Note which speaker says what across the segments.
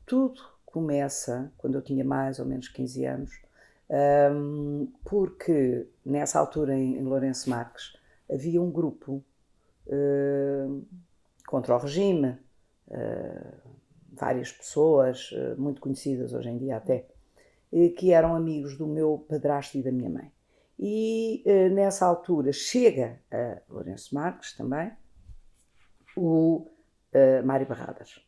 Speaker 1: tudo começa quando eu tinha mais ou menos 15 anos, porque nessa altura em Lourenço Marques havia um grupo contra o regime, várias pessoas, muito conhecidas hoje em dia até, que eram amigos do meu padrasto e da minha mãe. E nessa altura chega a Lourenço Marques também o Mário Barradas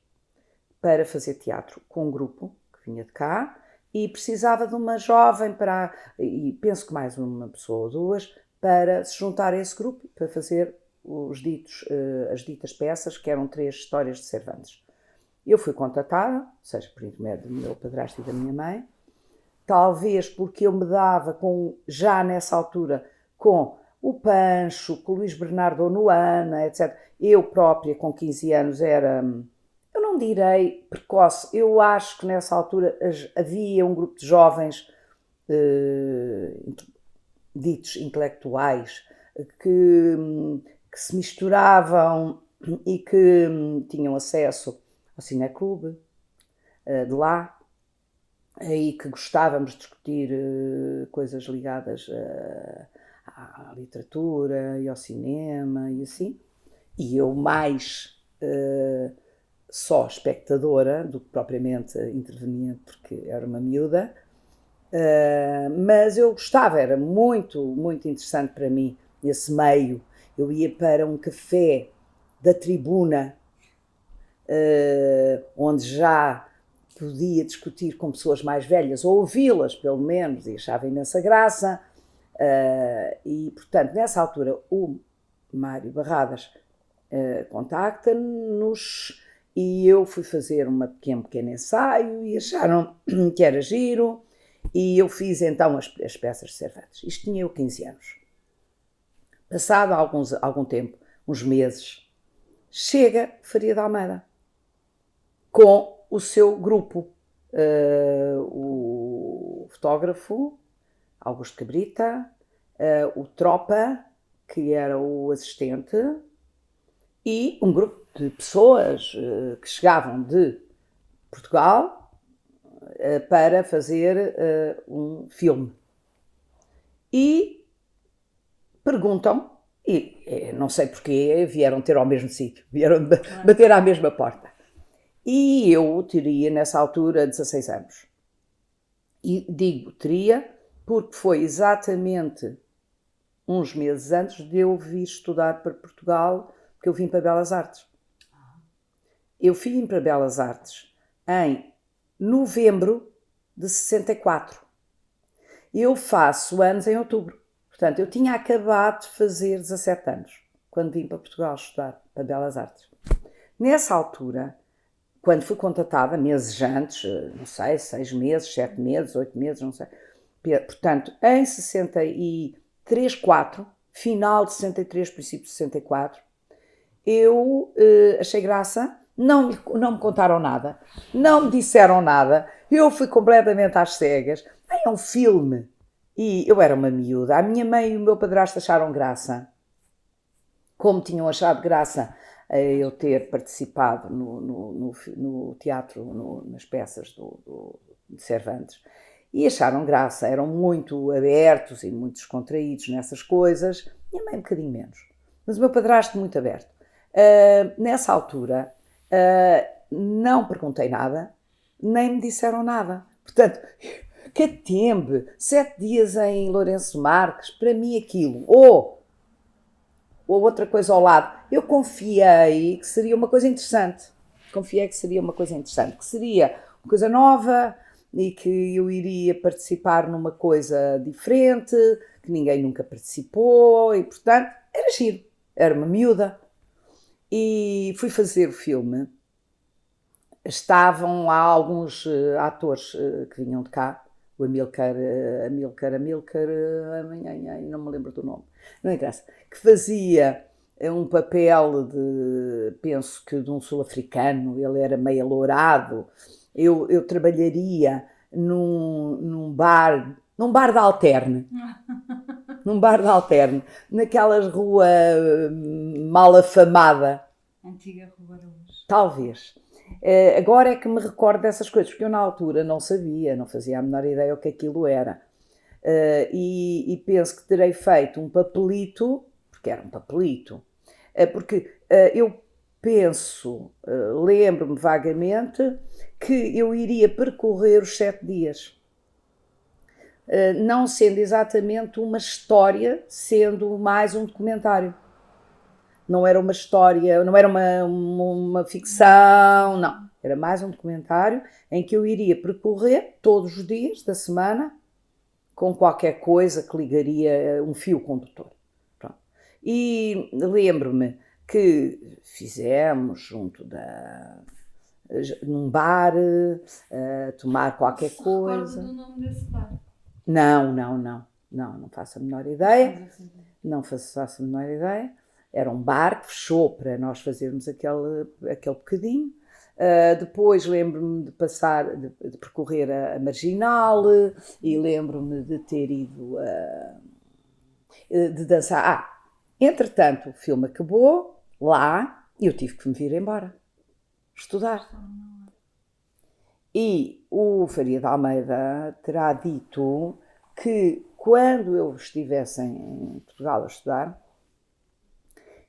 Speaker 1: para fazer teatro com um grupo que vinha de cá e precisava de uma jovem para, e penso que mais uma pessoa ou duas, para se juntar a esse grupo para fazer as ditas peças, que eram 3 histórias de Cervantes. Eu fui contatada, seja por intermédio do meu padrasto e da minha mãe, talvez porque eu me dava já nessa altura com o Pancho, com o Luís Bernardo Onuana, etc. Eu própria, com 15 anos, era, eu não direi precoce, eu acho que nessa altura havia um grupo de jovens ditos intelectuais que se misturavam e que tinham acesso ao cineclube de lá, e que gostávamos de discutir coisas ligadas à literatura e ao cinema e assim. E eu mais só espectadora do que propriamente interveniente, porque era uma miúda. Mas eu gostava, era muito, muito interessante para mim esse meio. Eu ia para um café da Tribuna, onde já podia discutir com pessoas mais velhas, ou ouvi-las pelo menos, e achava imensa graça. E, portanto, nessa altura, o Mário Barradas contacta-nos e eu fui fazer um pequeno ensaio e acharam que era giro. E eu fiz então as peças de Cervantes. Isto tinha eu 15 anos. Passado algum tempo, uns meses, chega Faria de Almeida com o seu grupo. O fotógrafo Augusto Cabrita, o Tropa, que era o assistente, e um grupo de pessoas que chegavam de Portugal para fazer um filme. E perguntam, e não sei porquê, vieram ter ao mesmo sítio, vieram bater à mesma porta. E eu teria, nessa altura, 16 anos. E digo teria porque foi exatamente uns meses antes de eu vir estudar para Portugal, que eu vim para Belas Artes. Eu vim para Belas Artes em novembro de 64. Eu faço anos em outubro. Portanto, eu tinha acabado de fazer 17 anos, quando vim para Portugal estudar para Belas Artes. Nessa altura, quando fui contatada, meses antes, não sei, 6 meses, 7 meses, 8 meses, não sei. Portanto, em 63, 4, final de 63, princípio de 64, eu achei graça. Não me contaram nada, não me disseram nada, eu fui completamente às cegas. É um filme. E eu era uma miúda. A minha mãe e o meu padrasto acharam graça, como tinham achado graça eu ter participado no teatro, nas peças de Cervantes. E acharam graça, eram muito abertos e muito descontraídos nessas coisas. Minha mãe um bocadinho menos, mas o meu padrasto muito aberto. Nessa altura, não perguntei nada, nem me disseram nada. Portanto, catembe, 7 dias em Lourenço Marques, para mim aquilo, ou outra coisa ao lado, eu confiei que seria uma coisa interessante. Que seria uma coisa nova e que eu iria participar numa coisa diferente, que ninguém nunca participou e, portanto, era giro, era uma miúda. E fui fazer o filme. Estavam lá alguns atores que vinham de cá, o Amílcar, não me lembro do nome, não interessa, que fazia um papel penso que de um sul-africano, ele era meio alourado. Eu trabalharia num bar de Alterne, naquelas rua mal afamada.
Speaker 2: Antiga Rua da Luz.
Speaker 1: Talvez. Agora é que me recordo dessas coisas, porque eu na altura não sabia, não fazia a menor ideia o que aquilo era. E penso que terei feito um papelito, porque era um papelito, porque eu penso, lembro-me vagamente, que eu iria percorrer os 7 dias. Não sendo exatamente uma história, sendo mais um documentário. Não era uma história, não era uma ficção, não. Era mais um documentário em que eu iria percorrer todos os dias da semana com qualquer coisa que ligaria um fio condutor. Pronto. E lembro-me que fizemos junto num bar, tomar qualquer coisa.
Speaker 2: Do nome desse bar?
Speaker 1: Não faço a menor ideia. Não faço a menor ideia. Era um bar que fechou para nós fazermos aquele bocadinho. Depois lembro-me de percorrer a Marginal e lembro-me de ter ido de dançar. Entretanto, o filme acabou lá e eu tive que me vir embora estudar. E o Faria de Almeida terá dito que quando eu estivesse em Portugal a estudar,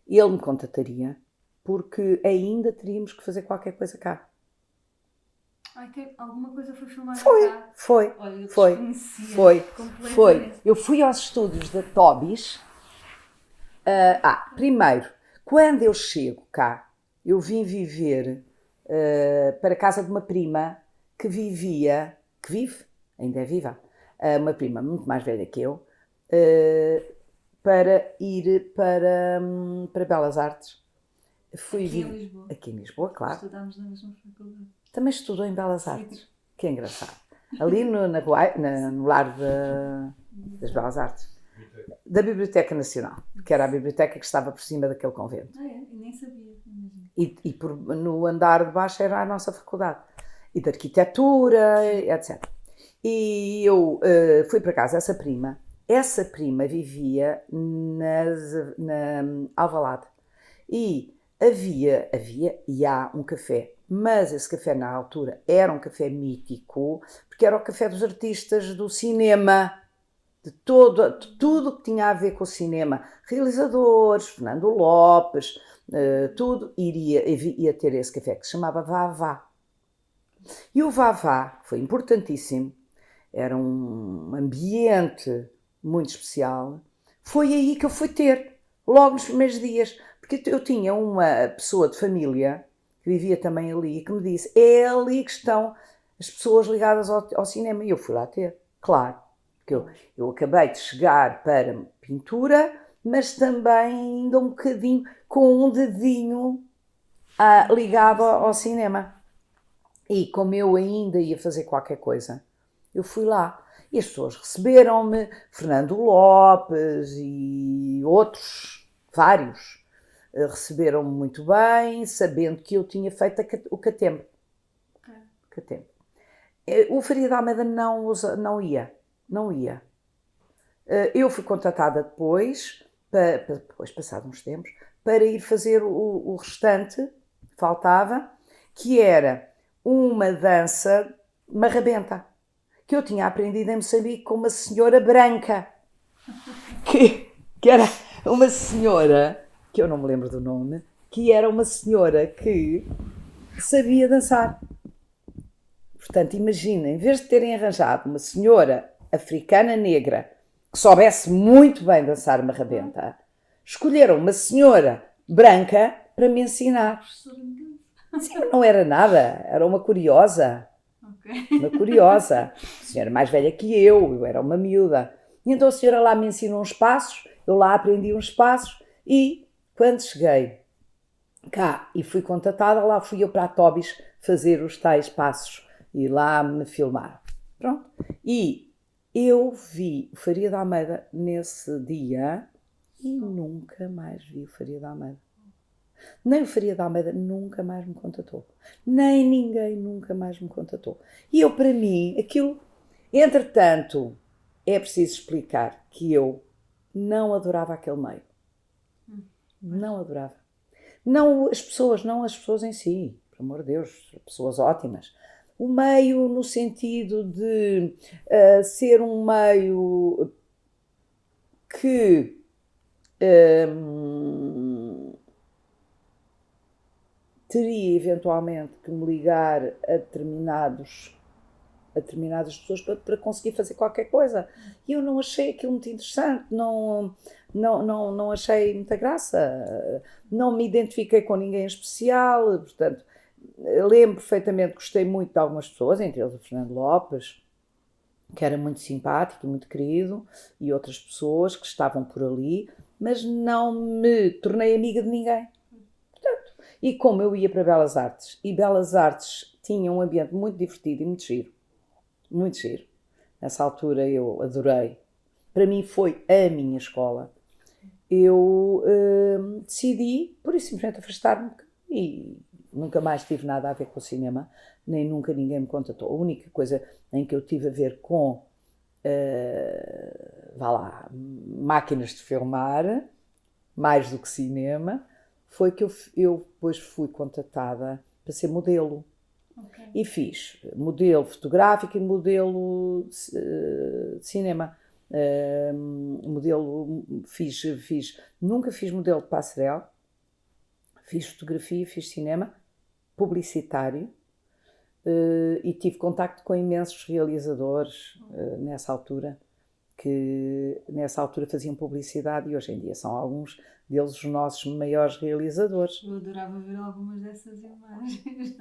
Speaker 1: ele me contataria, porque ainda teríamos que fazer qualquer coisa cá.
Speaker 2: Alguma coisa foi filmada cá?
Speaker 1: Foi.
Speaker 2: Olha, eu
Speaker 1: Foi. Eu fui aos estúdios da Tobis. Primeiro, quando eu chego cá, eu vim viver para a casa de uma prima que vive, ainda é viva, uma prima muito mais velha que eu, para ir para Belas Artes.
Speaker 2: Aqui em Lisboa?
Speaker 1: Aqui em Lisboa, claro.
Speaker 2: Estudámos na mesma faculdade.
Speaker 1: Também estudou em Belas Artes. Que é engraçado. Ali no lar das Belas Artes. Da Biblioteca Nacional, que era a biblioteca que estava por cima daquele convento.
Speaker 2: E nem sabia.
Speaker 1: E no andar de baixo era a nossa faculdade. E de arquitetura, etc. E eu fui para casa essa prima. Essa prima vivia na Alvalade. E havia e há um café, mas esse café na altura era um café mítico, porque era o café dos artistas do cinema, de tudo que tinha a ver com o cinema, realizadores, Fernando Lopes, tudo ia ter esse café que se chamava Vavá. E o Vavá foi importantíssimo, era um ambiente muito especial. Foi aí que eu fui ter, logo nos primeiros dias, porque eu tinha uma pessoa de família que vivia também ali e que me disse: é ali que estão as pessoas ligadas ao cinema. E eu fui lá ter, claro, porque eu acabei de chegar para pintura, mas também ainda um bocadinho com um dedinho ligado ao cinema. E como eu ainda ia fazer qualquer coisa, eu fui lá. E as pessoas receberam-me, Fernando Lopes e outros, vários, receberam-me muito bem, sabendo que eu tinha feito o Catembe. Catembe. O Faria de Almeida não ia. Eu fui contratada depois, passado uns tempos, para ir fazer o restante, faltava, que era uma dança marrabenta, que eu tinha aprendido em Moçambique com uma senhora branca, que era uma senhora, que eu não me lembro do nome, que era uma senhora que sabia dançar. Portanto, imagina, em vez de terem arranjado uma senhora africana negra que soubesse muito bem dançar marrabenta, escolheram uma senhora branca para me ensinar. Sim, não era nada, era uma curiosa. Uma curiosa. A senhora mais velha que eu era uma miúda. E então a senhora lá me ensinou uns passos, eu lá aprendi uns passos e quando cheguei cá e fui contatada, lá fui eu para a Tobis fazer os tais passos e lá me filmaram. Pronto. E eu vi o Faria de Almeida nesse dia e nunca mais vi o Faria de Almeida. Nem o Faria de Almeida nunca mais me contatou. Nem ninguém nunca mais me contatou. E eu, para mim, aquilo... Entretanto, é preciso explicar que eu não adorava aquele meio. Não adorava. Não as pessoas em si. por amor de Deus, pessoas ótimas. O meio no sentido de ser um meio que teria eventualmente que me ligar a determinadas pessoas para conseguir fazer qualquer coisa. E eu não achei aquilo muito interessante, não achei muita graça, não me identifiquei com ninguém em especial, portanto, lembro perfeitamente, gostei muito de algumas pessoas, entre eles o Fernando Lopes, que era muito simpático e muito querido, e outras pessoas que estavam por ali, mas não me tornei amiga de ninguém. Portanto, e como eu ia para Belas Artes, e Belas Artes tinha um ambiente muito divertido e muito giro, muito giro. Nessa altura eu adorei. Para mim foi a minha escola. Eu decidi, por isso simplesmente, afastar-me e nunca mais tive nada a ver com o cinema, nem nunca ninguém me contatou. A única coisa em que eu tive a ver com, vá lá, máquinas de filmar, mais do que cinema, foi que eu depois fui contatada para ser modelo.
Speaker 2: Ok.
Speaker 1: E fiz modelo fotográfico e modelo de cinema. Nunca fiz modelo de passarela, fiz fotografia, fiz cinema, publicitário, e tive contacto com imensos realizadores nessa altura, que nessa altura faziam publicidade e hoje em dia são alguns deles os nossos maiores realizadores.
Speaker 2: Eu adorava ver algumas dessas imagens.